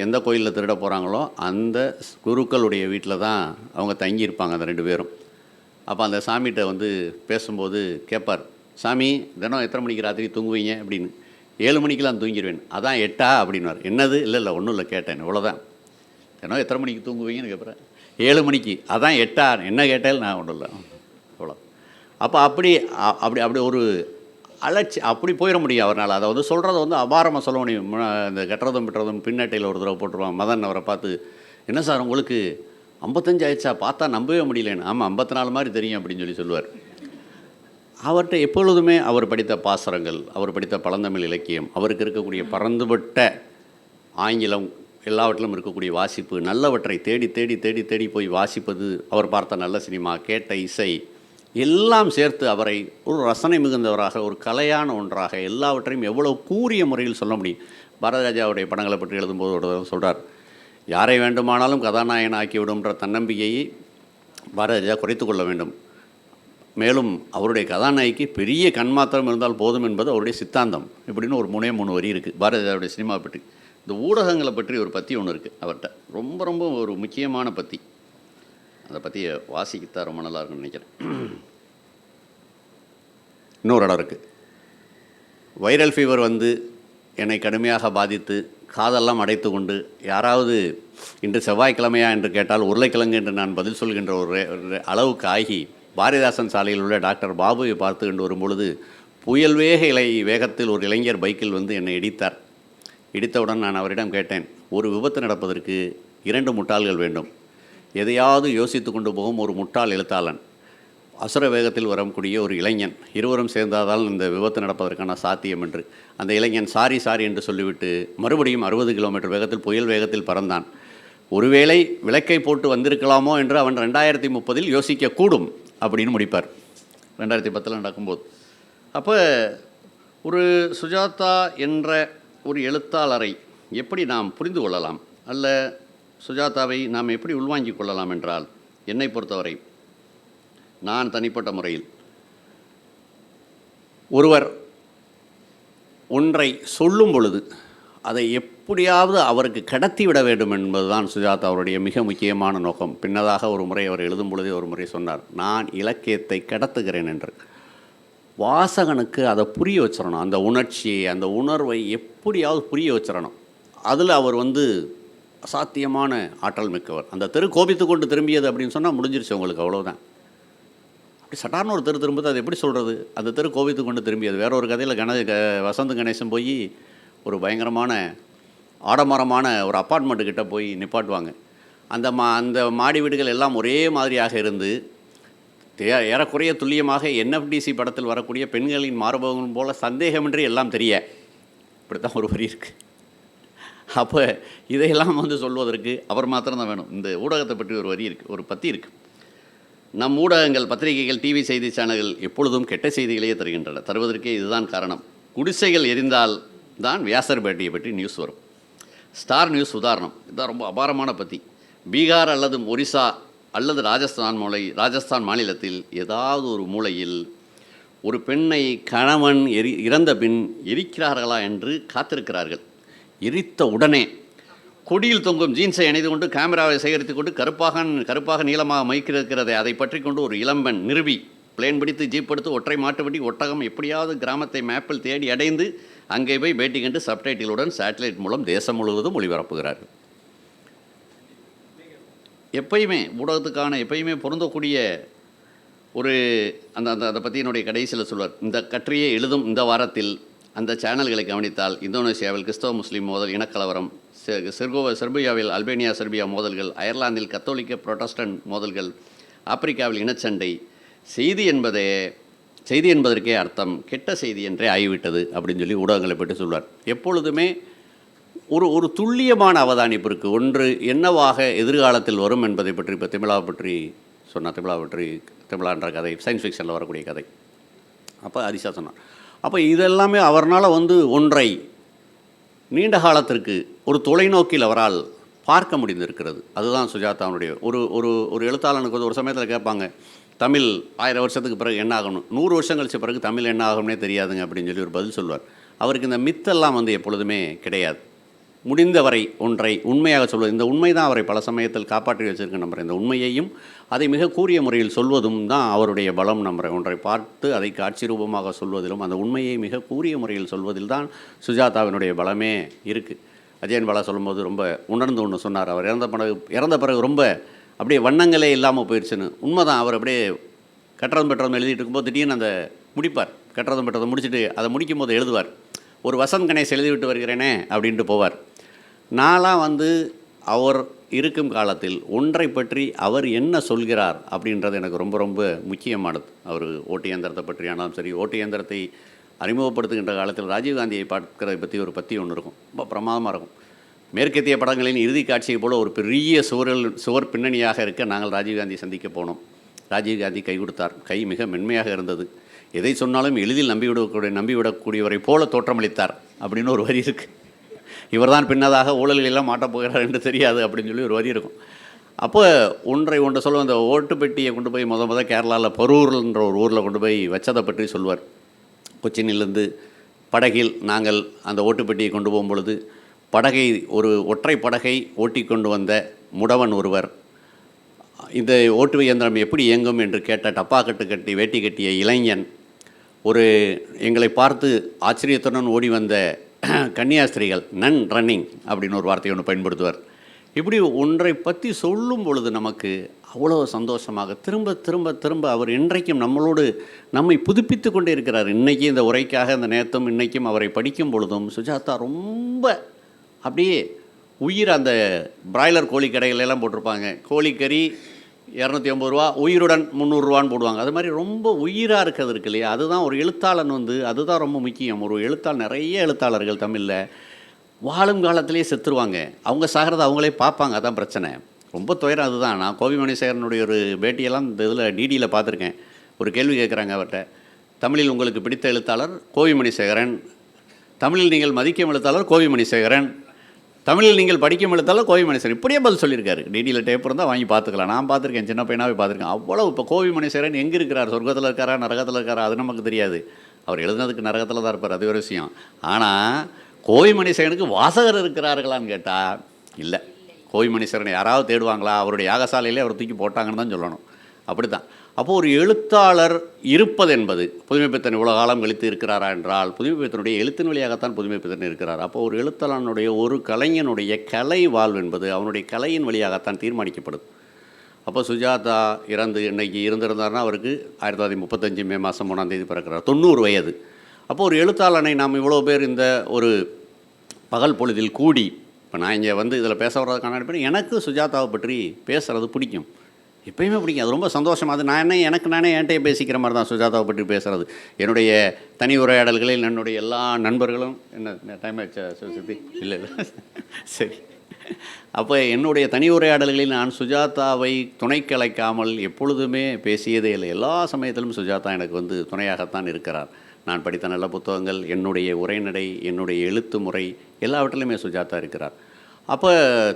எந்த கோயிலில் திருட போகிறாங்களோ அந்த குருக்களுடைய வீட்டில் தான் அவங்க தங்கியிருப்பாங்க அந்த 2 பேரும். அப்போ அந்த சாமிகிட்ட வந்து பேசும்போது கேட்பார், சாமி தினம் எத்தனை மணிக்கு ராத்திரி தூங்குவீங்க அப்படின்னு. 7 மணிக்கெலாம் தூங்கிடுவேன். அதான் 8 அப்படின்னார். என்னது? இல்லை ஒன்றும் இல்லை கேட்டேன், இவ்வளோதான். தினம் எத்தனை மணிக்கு தூங்குவீங்கன்னு கேட்குறேன். 7 மணிக்கு. அதான் 8 என்ன கேட்டால் நான் ஒன்றும் இல்லை அவ்வளோ. அப்போ அப்படி ஒரு அப்படி போயிட முடியும் அவரால். அதை வந்து சொல்கிறத வந்து அபாரமாக சொல்ல முடியும். இந்த கட்டுறதும் பிட்டுறதும் பின்னட்டையில் ஒரு தடவை போட்டுருவான். மதன் அவரை பார்த்து, என்ன சார் உங்களுக்கு 55 ஆயிடுச்சா, பார்த்தா நம்பவே முடியலன்னு. ஆமாம் 54 மாதிரி தெரியும் அப்படின்னு சொல்லுவார். அவர்கிட்ட எப்பொழுதுமே அவர் படித்த பாசரங்கள், அவர் படித்த பழந்தமிழ் இலக்கியம், அவருக்கு இருக்கக்கூடிய பறந்துபட்ட ஆங்கிலம், எல்லாவற்றிலும் இருக்கக்கூடிய வாசிப்பு, நல்லவற்றை தேடி தேடி தேடி தேடி போய் வாசிப்பது, அவர் பார்த்த நல்ல சினிமா, கேட்ட இசை எல்லாம் சேர்த்து அவரை ஒரு ரசனை மிகுந்தவராக, ஒரு கலையான ஒன்றாக எல்லாவற்றையும் எவ்வளோ கூரிய முறையில் சொல்ல முடியும். பாரதிராஜாவுடைய படங்களை பற்றி எழுதும்போது ஒரு சொல்கிறார், யாரை வேண்டுமானாலும் கதாநாயகன் ஆக்கிவிடும்ன்ற தன்னம்பிக்கையை பாரதிராஜா குறைத்து கொள்ள வேண்டும். மேலும் அவருடைய கதாநாயகிக்கு பெரிய கண்மாத்திரம் இருந்தால் போதும் என்பது அவருடைய சித்தாந்தம். இப்படின்னு ஒரு 3 வரி இருக்குது பாரதிராஜாவுடைய சினிமா பற்றி. இந்த ஊடகங்களை பற்றி ஒரு பத்தி ஒன்று இருக்குது அவர்கிட்ட, ரொம்ப ரொம்ப ஒரு முக்கியமான பத்தி. அதை பற்றியை வாசிக்கத்தான் ரொம்ப நல்லா இருக்குன்னு நினைக்கிறேன். இன்னொரு இடம் இருக்குது. வைரல் ஃபீவர் வந்து என்னை கடுமையாக பாதித்து காதெல்லாம் அடைத்து கொண்டு, யாராவது இன்று செவ்வாய்க்கிழமையா என்று கேட்டால் உருளைக்கிழங்கு என்று நான் பதில் சொல்கின்ற ஒரு அளவுக்கு ஆகி பாரதிதாசன் சாலையில் உள்ள டாக்டர் பாபுவை பார்த்து கொண்டு வரும்பொழுது புயல் வேகத்தில் ஒரு இளைஞர் பைக்கில் வந்து என்னை இடித்தார். இடித்தவுடன் நான் அவரிடம் கேட்டேன், ஒரு விபத்து நடப்பதற்கு 2 முட்டாள்கள் வேண்டும். எதையாவது யோசித்து கொண்டு போகும் ஒரு முட்டாள் எழுத்தாளன், அசுர வேகத்தில் வரக்கூடிய ஒரு இளைஞன், இருவரும் சேர்ந்தால்தான் இந்த விபத்து நடப்பதற்கான சாத்தியம் என்று. அந்த இளைஞன் சாரி என்று சொல்லிவிட்டு மறுபடியும் 60 கிலோமீட்டர் வேகத்தில் புயல் வேகத்தில் பறந்தான். ஒருவேளை விளக்கை போட்டு வந்திருக்கலாமோ என்று அவன் 2030 யோசிக்கக்கூடும் அப்படின்னு முடிப்பார். 2010 நடக்கும்போது. அப்போ ஒரு சுஜாதா என்ற ஒரு எழுத்தாளரை எப்படி நாம் புரிந்து கொள்ளலாம், அல்ல சுஜாதாவை நாம் எப்படி உள்வாங்கிக் கொள்ளலாம் என்றால், என்னை பொறுத்தவரை நான் தனிப்பட்ட முறையில் ஒருவர் ஒன்றை சொல்லும் பொழுது அதை எப்படியாவது அவருக்கு கடத்தி விட வேண்டும் என்பதுதான் சுஜாதா அவருடைய மிக முக்கியமான நோக்கம். பின்னதாக ஒரு முறை அவர் எழுதும் பொழுதே ஒரு முறை சொன்னார், நான் இலக்கியத்தை கடத்துகிறேன் என்று. வாசகனுக்கு அதை புரிய வச்சிடணும், அந்த உணர்ச்சியை, அந்த உணர்வை எப்படியாவது புரிய வச்சிடணும். அதில் அவர் வந்து அசாத்தியமான ஆற்றல் மிக்கவர். அந்த தெரு கோபித்து கொண்டு திரும்பியது அப்படின்னு சொன்னால் முடிஞ்சிருச்சு உங்களுக்கு, அவ்வளோதான். அப்படி சட்டார்னு ஒரு தெரு திரும்புது, அது எப்படி சொல்கிறது? அந்த தெரு கோபித்து கொண்டு திரும்பியது. வேற ஒரு கதையில் வசந்த் கணேசன் போய் ஒரு பயங்கரமான ஆடம்பரமான ஒரு அப்பார்ட்மெண்ட்டுக்கிட்ட போய் நிப்பாட்டுவாங்க. அந்த மாடி வீடுகள் எல்லாம் ஒரே மாதிரியாக இருந்து ஏறக்குறைய துல்லியமாக என்எஃப்டிசி படத்தில் வரக்கூடிய பெண்களின் மார்பகம் போல சந்தேகமின்றி எல்லாம் தெரிய, இப்படித்தான் ஒரு வரி இருக்குது. அப்போ இதையெல்லாம் வந்து சொல்வதற்கு அவர் மாத்திரம்தான் வேணும். இந்த ஊடகத்தை பற்றி ஒரு வரி இருக்குது, ஒரு பத்தி இருக்குது. நம் ஊடகங்கள், பத்திரிகைகள், டிவி செய்தி சேனல்கள் எப்பொழுதும் கெட்ட செய்திகளையே தருகின்றன. தருவதற்கே இதுதான் காரணம். குடிசைகள் எரிந்தால் தான் வியாசர் பேட்டியை பற்றி நியூஸ் வரும். ஸ்டார் நியூஸ் உதாரணம். இதுதான் ரொம்ப அபாரமான பத்தி. பீகார் அல்லது ஒரிசா அல்லது ராஜஸ்தான் மாநிலத்தில் ஏதாவது ஒரு மூலையில் ஒரு பெண்ணை கணவன் இறந்த பின் எரிக்கிறார்களா என்று காத்திருக்கிறார்கள். எரித்த உடனே கொடியில் தொங்கும் ஜீன்ஸை அணிந்து கொண்டு கேமராவை சேகரித்து கொண்டு கருப்பாக நீளமாக மைக்கிறதை அதை பற்றி கொண்டு ஒரு இளம்பெண் நிறுவி பிளேன் பிடித்து ஜீப் எடுத்து ஒற்றை மாட்டு வண்டி ஒட்டகம் எப்படியாவது கிராமத்தை மேப்பில் தேடி அடைந்து அங்கே போய் பேட்டி கண்டு சப்டைட்டிலுடன் சேட்டலைட் மூலம் தேசம் முழுவதும் ஒளிபரப்புகிறார்கள். எப்பயுமே ஊடகத்துக்கான எப்பயுமே பொருந்தக்கூடிய ஒரு அதை பற்றி என்னுடைய கடைசியில் சொல்வார். இந்த கட்டுரையை எழுதும் இந்த வாரத்தில் அந்த சேனல்களை கவனித்தால் இந்தோனேசியாவில் கிறிஸ்தவ முஸ்லீம் மோதல், இனக்கலவரம், செர்பியாவில் அல்பேனியா செர்பியா மோதல்கள், அயர்லாந்தில் கத்தோலிக்க புரோட்டஸ்டன்ட் மோதல்கள், ஆப்பிரிக்காவில் இனச்சண்டை, செய்தி என்பதற்கே அர்த்தம் கெட்ட செய்தி என்றே ஆகிவிட்டது அப்படின்னு சொல்லி ஊடகங்களை பற்றி சொல்வார். எப்பொழுதுமே ஒரு துல்லியமான அவதானிப்பு இருக்குது. ஒன்று என்னவாக எதிர்காலத்தில் வரும் என்பதை பற்றி. இப்போ திமிழாவை பற்றி சொன்னார், திமிழான்ற கதை சயின்ஸ் ஃபிக்ஷனில் வரக்கூடிய கதை. அப்போ ஹரிஷா சொன்னார். அப்போ இதெல்லாமே அவரால் ஒன்றை நீண்ட காலத்திற்கு ஒரு தொலைநோக்கில் அவரால் பார்க்க முடிந்திருக்கிறது. அதுதான் சுஜாதாவுடைய ஒரு எழுத்தாளனுக்கு ஒரு சமயத்தில் கேட்பாங்க, தமிழ் 1000 வருஷத்துக்கு பிறகு என்ன ஆகணும், 100 வருஷம் கழிச்ச பிறகு தமிழ் என்ன ஆகும்னே தெரியாதுங்க அப்படின்னு சொல்லி ஒரு பதில் சொல்வார். அவருக்கு இந்த மித்தெல்லாம் எப்பொழுதுமே கிடையாது. முடிந்தவரை ஒன்றை உண்மையாக சொல்வது, இந்த உண்மை தான் அவரை பல சமயத்தில் காப்பாற்றி வச்சிருக்க நம்புகிறேன். இந்த உண்மையையும் அதை மிக கூரிய முறையில் சொல்வதும் தான் அவருடைய பலம் நம்புகிறேன். ஒன்றை பார்த்து அதை காட்சி ரூபமாக சொல்வதிலும் அந்த உண்மையை மிக கூரிய முறையில் சொல்வதில் தான் சுஜாதாவினுடைய பலமே இருக்குது. அஜயன் பாலா சொல்லும்போது ரொம்ப உணர்ந்து ஒன்று சொன்னார். அவர் இறந்த பிறகு ரொம்ப அப்படியே வண்ணங்களே இல்லாமல் போயிடுச்சுன்னு. உண்மைதான். அவர் அப்படியே கட்டுறதும் பெற்றதும் எழுதிட்டு இருக்கும்போது திடீர்னு அந்த முடிப்பார். கட்டுறதும் பெற்றதை முடிச்சுட்டு அதை முடிக்கும் போது எழுதுவார், ஒரு வசந்த் கணேஷ் எழுதிவிட்டு வருகிறேனே அப்படின்ட்டு போவார். நான்லாம் அவர் இருக்கும் காலத்தில் ஒன்றை பற்றி அவர் என்ன சொல்கிறார் அப்படின்றது எனக்கு ரொம்ப ரொம்ப முக்கியமானது. அவர் ஓட்டு இயந்திரத்தை பற்றி ஆனாலும் சரி, ஓட்டு இயந்திரத்தை அறிமுகப்படுத்துகின்ற காலத்தில் ராஜீவ்காந்தியை பார்க்கறதை பற்றி ஒரு பற்றி ஒன்று இருக்கும், ரொம்ப பிரமாதமாக இருக்கும். மேற்கத்திய படங்களின் இறுதி காட்சியை போல் ஒரு பெரிய சுவர் பின்னணியாக இருக்க நாங்கள் ராஜீவ்காந்தியை சந்திக்க போனோம். ராஜீவ்காந்தி கை கொடுத்தார். கை மிக மென்மையாக இருந்தது. எதை சொன்னாலும் எளிதில் நம்பிவிடக்கூடியவரை போல தோற்றமளித்தார் அப்படின்னு ஒரு வரி இருக்குது. இவர் தான் பின்னதாக ஊழல்களெல்லாம் மாட்டப் போகிறார் என்று தெரியாது அப்படின்னு சொல்லி ஒரு வரி இருக்கும். அப்போ ஒன்று சொல்லுவோம், அந்த ஓட்டு பெட்டியை கொண்டு போய் முத கேரளாவில் பரூர்ன்ற ஒரு ஊரில் கொண்டு போய் வச்சதை பற்றி சொல்வார். கொச்சினிலிருந்து படகில் நாங்கள் அந்த ஓட்டு பெட்டியை கொண்டு போகும் பொழுது ஒரு ஒற்றை படகை ஓட்டி கொண்டு வந்த முடவன் ஒருவர், இந்த ஓட்டு இயந்திரம் எப்படி இயங்கும் என்று கேட்ட டப்பாக்கட்டு கட்டி வேட்டி கட்டிய இளைஞன், எங்களை பார்த்து ஆச்சரியத்துடன் ஓடி வந்த கன்னியாஸ்திரிகள், நன் ரன்னிங் அப்படின்னு ஒரு வார்த்தையை ஒன்று பயன்படுத்துவார். இப்படி ஒன்றை பற்றி சொல்லும் பொழுது நமக்கு அவ்வளோ சந்தோஷமாக திரும்ப திரும்ப திரும்ப அவர் இன்றைக்கும் நம்மை புதுப்பித்து கொண்டே இருக்கிறார். இன்றைக்கி இந்த உரைக்காக இந்த நேரத்தும் இன்றைக்கும் அவரை படிக்கும் பொழுதும் சுஜாதா ரொம்ப அப்படியே உயிர். அந்த பிராய்லர் கோழி கடைகளெல்லாம் போட்டிருப்பாங்க, கோழிக்கறி 250 ரூபா, உயிருடன் 300 ரூபான்னு போடுவாங்க. அது மாதிரி ரொம்ப உயிராக இருக்கிறது இருக்கு இல்லையா? அதுதான் ஒரு எழுத்தாளன் அதுதான் ரொம்ப முக்கியம். ஒரு நிறைய எழுத்தாளர்கள் தமிழில் வாழும் காலத்திலே செத்துருவாங்க. அவங்க சாகிறத அவங்களே பார்ப்பாங்க, அதான் பிரச்சனை. ரொம்ப துயரம் அதுதான். நான் கோவி மணிசேகரனுடைய ஒரு பேட்டியெல்லாம் இந்த இதில் டிடியில் பார்த்துருக்கேன். ஒரு கேள்வி கேட்குறாங்க அவர்கிட்ட, தமிழில் உங்களுக்கு பிடித்த எழுத்தாளர் கோவி மணிசேகரன், தமிழில் நீங்கள் மதிக்கும் எழுத்தாளர் கோவி மணிசேகரன், தமிழில் நீங்கள் படிக்கும் எழுத்தாளர் கோவி மணிசேகரன், இப்படியே பதில் சொல்லியிருக்காரு. டிடியில் டேப் இருந்தால் வாங்கி பார்த்துக்கலாம். நான் பார்த்துருக்கேன், சின்ன பையனாகவே பார்த்துருக்கேன். அவ்வளோ இப்போ கோவி மணிசேகரன் எங்கே இருக்கிறார், சொர்க்கத்தில் இருக்காரா நரகத்தில் இருக்காரா அது நமக்கு தெரியாது. அவர் எழுதுனதுக்கு நரகத்தில் தான் இருப்பார், அது ஒரு விஷயம். ஆனால் கோவி மணிசேகரனுக்கு வாசகர் இருக்கிறார்களான்னு கேட்டால் இல்லை. கோவி மணிசேகரனை யாராவது தேடுவாங்களா? அவருடைய யாகசாலையிலே அவர் தூக்கி போட்டாங்கன்னு தான் சொல்லணும். அப்படி தான். அப்போது ஒரு எழுத்தாளர் இருப்பது என்பது, புதுமைப்பித்தன் இவ்வளோ காலம் கழித்து இருக்கிறாரா என்றால் புதுமைப்பித்தனுடைய எழுத்தின் வழியாகத்தான் புதுமைப்பித்தன் இருக்கிறார். அப்போது ஒரு எழுத்தாளனுடைய ஒரு கலைஞனுடைய கலை வாழ்வு என்பது அவனுடைய கலையின் வழியாகத்தான் தீர்மானிக்கப்படுது. அப்போ சுஜாதா இன்றைக்கி இருந்திருந்தார்னா அவருக்கு 1935 மே மாதம் 3ஆம் தேதி பிறக்கிறார், 90 வயது. அப்போது ஒரு எழுத்தாளனை நாம் இவ்வளோ பேர் இந்த ஒரு பகல் பொழுதில் கூடி, இப்போ நான் இங்கே இதில் பேச வர்றதுக்கான அடிப்படை எனக்கு சுஜாதாவை பற்றி பேசுகிறது பிடிக்கும், எப்பயுமே பிடிக்கும். அது ரொம்ப சந்தோஷமாக. அது எனக்கு நானே என்கிட்டயே பேசிக்கிற மாதிரி தான் சுஜாதாவை பற்றி பேசுகிறது. என்னுடைய தனி உரையாடல்களில் என்னுடைய எல்லா நண்பர்களும் என்ன டைம் ஆச்சா சுத்தி இல்லை சரி. அப்போ என்னுடைய தனி உரையாடல்களில் நான் சுஜாதாவை துணை கலைக்காமல் எப்பொழுதுமே பேசியதே இல்லை. எல்லா சமயத்திலும் சுஜாதா எனக்கு துணையாகத்தான் இருக்கிறார். நான் படித்த நல்ல புத்தகங்கள், என்னுடைய உரைநடை, என்னுடைய எழுத்து முறை எல்லாவற்றிலுமே சுஜாதா இருக்கிறார். அப்போ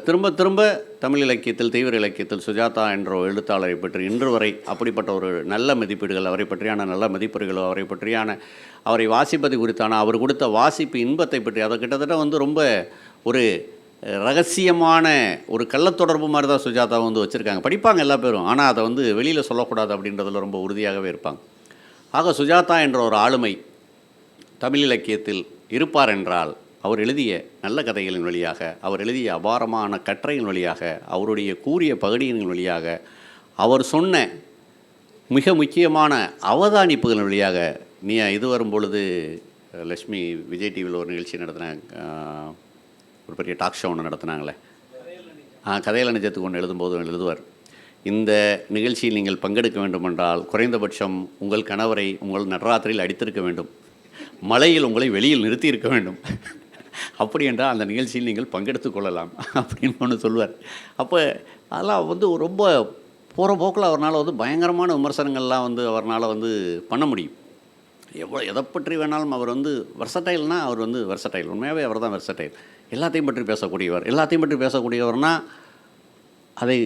திரும்ப திரும்ப தமிழ் இலக்கியத்தில், தீவிர இலக்கியத்தில் சுஜாதா என்ற எழுத்தாளரை பற்றி இன்று வரை அப்படிப்பட்ட ஒரு நல்ல மதிப்பீடுகள், அவரை பற்றியான நல்ல மதிப்பீடுகளோ, அவரை வாசிப்பது குறித்தான அவர் கொடுத்த வாசிப்பு இன்பத்தை பற்றி, அதை கிட்டத்தட்ட ரொம்ப ஒரு ரகசியமான ஒரு கள்ளத்தொடர்பு மாதிரி தான் சுஜாதா வச்சுருக்காங்க. படிப்பாங்க எல்லா பேரும், ஆனால் அதை வெளியில் சொல்லக்கூடாது அப்படின்றதில் ரொம்ப உறுதியாகவே இருப்பாங்க. ஆக சுஜாதா என்ற ஒரு ஆளுமை தமிழ் இலக்கியத்தில் இருப்பார் என்றால் அவர் எழுதிய நல்ல கதைகளின் வழியாக, அவர் எழுதிய அபாரமான கட்டுரையின் வழியாக, அவருடைய கூரிய பகடியின் வழியாக, அவர் சொன்ன மிக முக்கியமான அவதானிப்புகளின் வழியாக. இது வரும்பொழுது லக்ஷ்மி விஜய் டிவியில் ஒரு நிகழ்ச்சி நடத்தினாங்க, ஒரு பெரிய டாக் ஷோ ஒன்று நடத்தினாங்களே, கதையில் நிஜத்துக்கு ஒன்று எழுதும்போது எழுதுவார், இந்த நிகழ்ச்சியில் நீங்கள் பங்கெடுக்க வேண்டுமென்றால் குறைந்தபட்சம் உங்கள் கணவரை உங்கள் நடராத்திரியில் அடித்திருக்க வேண்டும், மலையில் உங்களை வெளியில் நிறுத்தி இருக்க வேண்டும். அப்படி என்றால் அந்த நிகழ்ச்சியில் நீங்கள் பங்கெடுத்து கொள்ளலாம் அப்படின்னு ஒன்று சொல்லுவார். அப்போ அதெல்லாம் வந்து ரொம்ப போகிற போக்கில் அவரால் வந்து பயங்கரமான விமர்சனங்கள்லாம் வந்து அவரால் வந்து பண்ண முடியும். எதை பற்றி வேணாலும் அவர் வந்து வெர்சடைல்னால் அவர் வந்து வெர்சடைல், உண்மையாகவே அவர் தான் வெர்சடைல். எல்லாத்தையும் பற்றி பேசக்கூடியவர். எல்லாத்தையும் பற்றி பேசக்கூடியவர்னால் அதை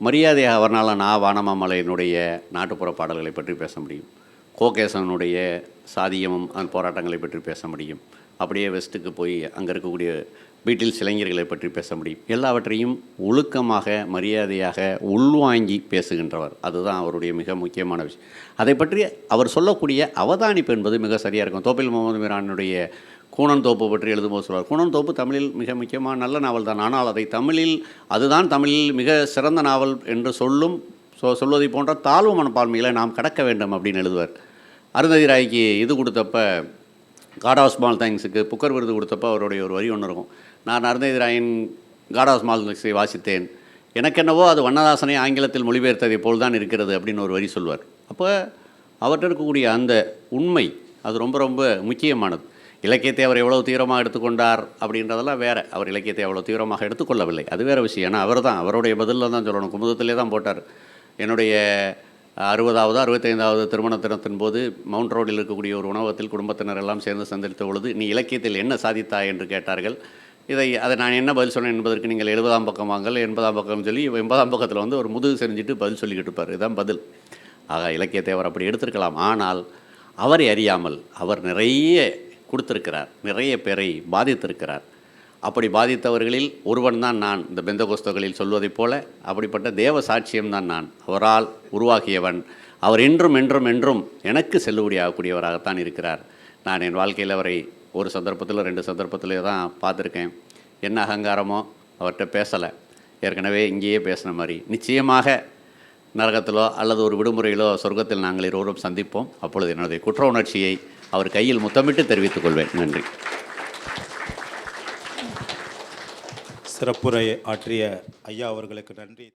மரியாதையாக அவர்னால நான் வானமாமலையினுடைய நாட்டுப்புற பாடல்களை பற்றி பேச முடியும், கோகேசனுடைய சாதியமும் அந்த போராட்டங்களை பற்றி பேச முடியும், அப்படியே வெஸ்ட்டுக்கு போய் அங்கே இருக்கக்கூடிய பீட்டில்ஸ் இளைஞர்களை பற்றி பேச முடியும். எல்லாவற்றையும் ஒழுக்கமாக மரியாதையாக உள்வாங்கி பேசுகின்றவர். அதுதான் அவருடைய மிக முக்கியமான விஷயம். அதை பற்றி அவர் சொல்லக்கூடிய அவதானிப்பு என்பது மிக சரியாக இருக்கும். தோப்பில் முகமது மீரானுடைய கூனன் தோப்பு பற்றி எழுதும்போது சொல்வார், கூனன் தோப்பு தமிழில் மிக முக்கியமான நல்ல நாவல் தான், ஆனால் அதை தமிழில் அதுதான் தமிழில் மிக சிறந்த நாவல் என்று சொல்வதை போன்ற தாழ்வு மனப்பான்மையில் நாம் கடக்க வேண்டும் அப்படின்னு எழுதுவார். அருந்ததி ராய்க்கு இது கொடுத்தப்ப, காட் ஆஃப் ஸ்மால் திங்ஸுக்கு புக்கர் விருது கொடுத்தப்போ அவருடைய ஒரு வரி ஒன்று இருக்கும், நான் அருந்ததி ராயின் காட் ஆஃப் ஸ்மால் திங்ஸை வாசித்தேன், எனக்கென்னவோ அது வண்ணதாசனை ஆங்கிலத்தில் மொழிபெயர்த்ததை போல் தான் இருக்கிறது அப்படின்னு ஒரு வரி சொல்வார். அப்போ அவர்கிட்ட இருக்கக்கூடிய அந்த உண்மை அது ரொம்ப ரொம்ப முக்கியமானது. இலக்கியத்தை அவர் எவ்வளோ தீவிரமாக எடுத்துக்கொண்டார் அப்படின்றதெல்லாம் வேறு. அவர் இலக்கியத்தை அவ்வளோ தீவிரமாக எடுத்துக்கொள்ளவில்லை, அது வேறு விஷயம். ஏன்னா அவர் தான் அவருடைய பதிலில் தான் சொல்லணும், குமுதத்திலே தான் போட்டார். என்னுடைய 60வது 65வது திருமண தினத்தின் போது மவுண்ட் ரோடில் இருக்கக்கூடிய ஒரு உணவகத்தில் குடும்பத்தினர் எல்லாம் சேர்ந்து சந்தித்த பொழுது, நீ இலக்கியத்தில் என்ன சாதித்தாய் என்று கேட்டார்கள். அதை நான் என்ன பதில் சொன்னேன் என்பதற்கு நீங்கள் 70ஆம் பக்கம் வாங்கல், 80ஆம் பக்கம் சொல்லி 80ஆம் பக்கத்தில் வந்து ஒரு முதுகு செஞ்சுட்டு பதில் சொல்லிக்கிட்டு இருப்பார். இதுதான் பதில். ஆக இலக்கியத்தை அவர் அப்படி எடுத்திருக்கலாம். ஆனால் அவரை அறியாமல் அவர் நிறைய கொடுத்திருக்கிறார், நிறைய பேரை பாதித்திருக்கிறார். அப்படி பாதித்தவர்களில் ஒருவன் தான் நான். இந்த பெந்தகோஸ்தகளில் சொல்வதைப் போல அப்படிப்பட்ட தேவ சாட்சியம்தான் நான். அவரால் உருவாகியவன். அவர் என்றும் என்றும் என்றும் எனக்கு செல்லுபடியாகக்கூடியவராகத்தான் இருக்கிறார். நான் என் வாழ்க்கையில் அவரை ஒரு சந்தர்ப்பத்தில் 2 சந்தர்ப்பத்திலே தான் பார்த்துருக்கேன். என்ன அகங்காரமோ அவர்கிட்ட பேசலை. ஏற்கனவே இங்கேயே பேசின மாதிரி நிச்சயமாக நரகத்திலோ அல்லது ஒரு விடுமுறையிலோ சொர்க்கத்தில் நாங்கள் இருவரும் சந்திப்போம். அப்பொழுது என்னுடைய குற்ற உணர்ச்சியை அவர் கையில் முத்தமிட்டு தெரிவித்துக் கொள்வேன். நன்றி. சிறப்புரை ஆற்றிய ஐயா அவர்களுக்கு நன்றி.